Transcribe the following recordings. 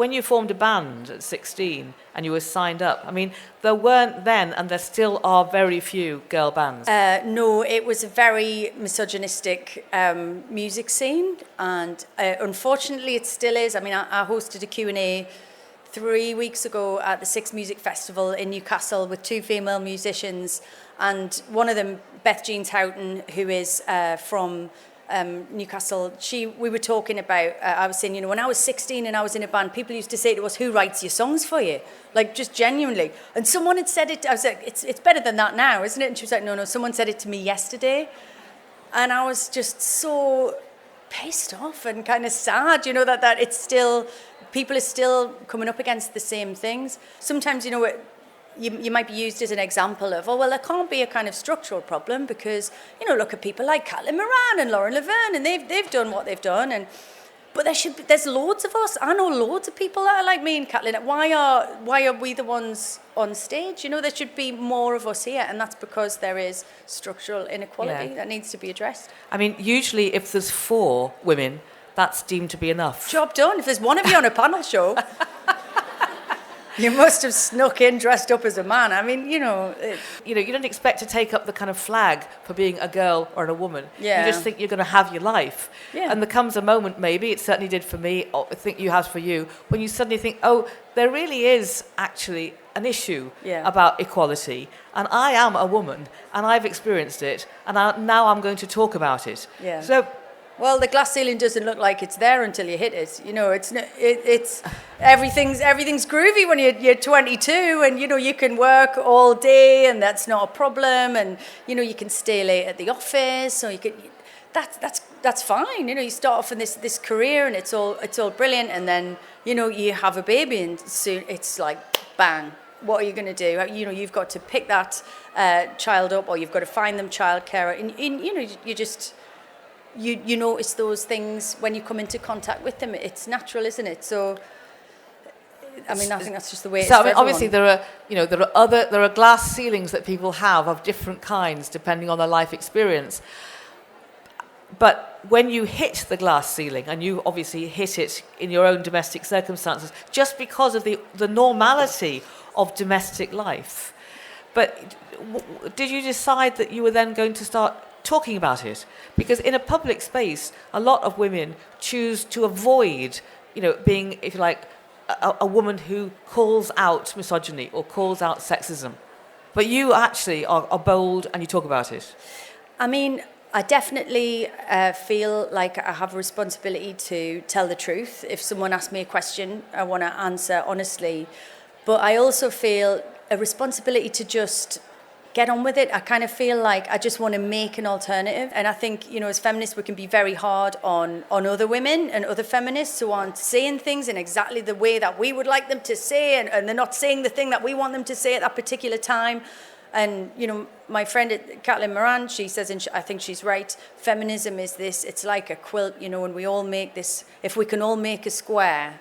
when you formed a band at 16 and you were signed up, I mean, there weren't then, and there still are very few girl bands. No, it was a very misogynistic music scene, and unfortunately it still is. I mean, I hosted a Q&A 3 weeks ago at the Six Music Festival in Newcastle with 2 female musicians, and one of them, Beth Jeans Houghton, who is from Newcastle, we were talking about, I was saying, when I was 16 and I was in a band, people used to say to us, who writes your songs for you? Like, just genuinely. And someone had said it, I was like, it's better than that now, isn't it? And she was like, no, someone said it to me yesterday. And I was just so pissed off and kind of sad, that it's still, people are still coming up against the same things. Sometimes, you might be used as an example of, there can't be a kind of structural problem because, look at people like Caitlin Moran and Lauren Laverne, and they've done what they've done. But there's loads of us. I know loads of people that are like me and Caitlin. Why are we the ones on stage? There should be more of us here, and that's because there is structural inequality that needs to be addressed. I mean, usually if there's 4 women, that's deemed to be enough. Job done. If there's one of you on a panel show... You must have snuck in dressed up as a man. I mean, you don't expect to take up the kind of flag for being a girl or a woman. Yeah. You just think you're going to have your life. Yeah. And there comes a moment, maybe, it certainly did for me, or I think you have for you, when you suddenly think, there really is actually an issue about equality. And I am a woman, and I've experienced it, and now I'm going to talk about it. Yeah. So... Well, the glass ceiling doesn't look like it's there until you hit it. It's everything's groovy when you're 22, and you can work all day, and that's not a problem, and you can stay late at the office, or you can. That's fine. You start off in this career, and it's all brilliant, and then you have a baby, and soon it's like bang. What are you going to do? You've got to pick that child up, or you've got to find them childcare, and you just. You notice those things when you come into contact with them. It's natural, isn't it? So, I mean, I think that's just the way it is. So, I mean, obviously, there are glass ceilings that people have of different kinds depending on their life experience. But when you hit the glass ceiling, and you obviously hit it in your own domestic circumstances, just because of the normality of domestic life. But did you decide that you were then going to start talking about it? Because in a public space, a lot of women choose to avoid, being, if you like, a woman who calls out misogyny or calls out sexism. But you actually are bold and you talk about it. I mean, I definitely feel like I have a responsibility to tell the truth. If someone asks me a question, I want to answer honestly. But I also feel a responsibility to just get on with it. I kind of feel like I just want to make an alternative. And I think, as feminists, we can be very hard on other women and other feminists who aren't saying things in exactly the way that we would like them to say, and they're not saying the thing that we want them to say at that particular time. And, my friend Caitlin Moran, she says, and I think she's right, feminism is this, it's like a quilt, and we all make this, if we can all make a square,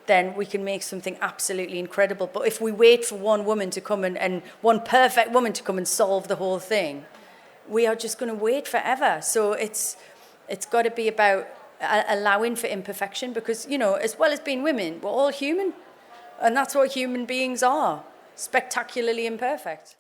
then we can make something absolutely incredible. But if we wait for one woman to come and one perfect woman to come and solve the whole thing, we are just going to wait forever. So it's got to be about allowing for imperfection, because, as well as being women, we're all human. And that's what human beings are, spectacularly imperfect.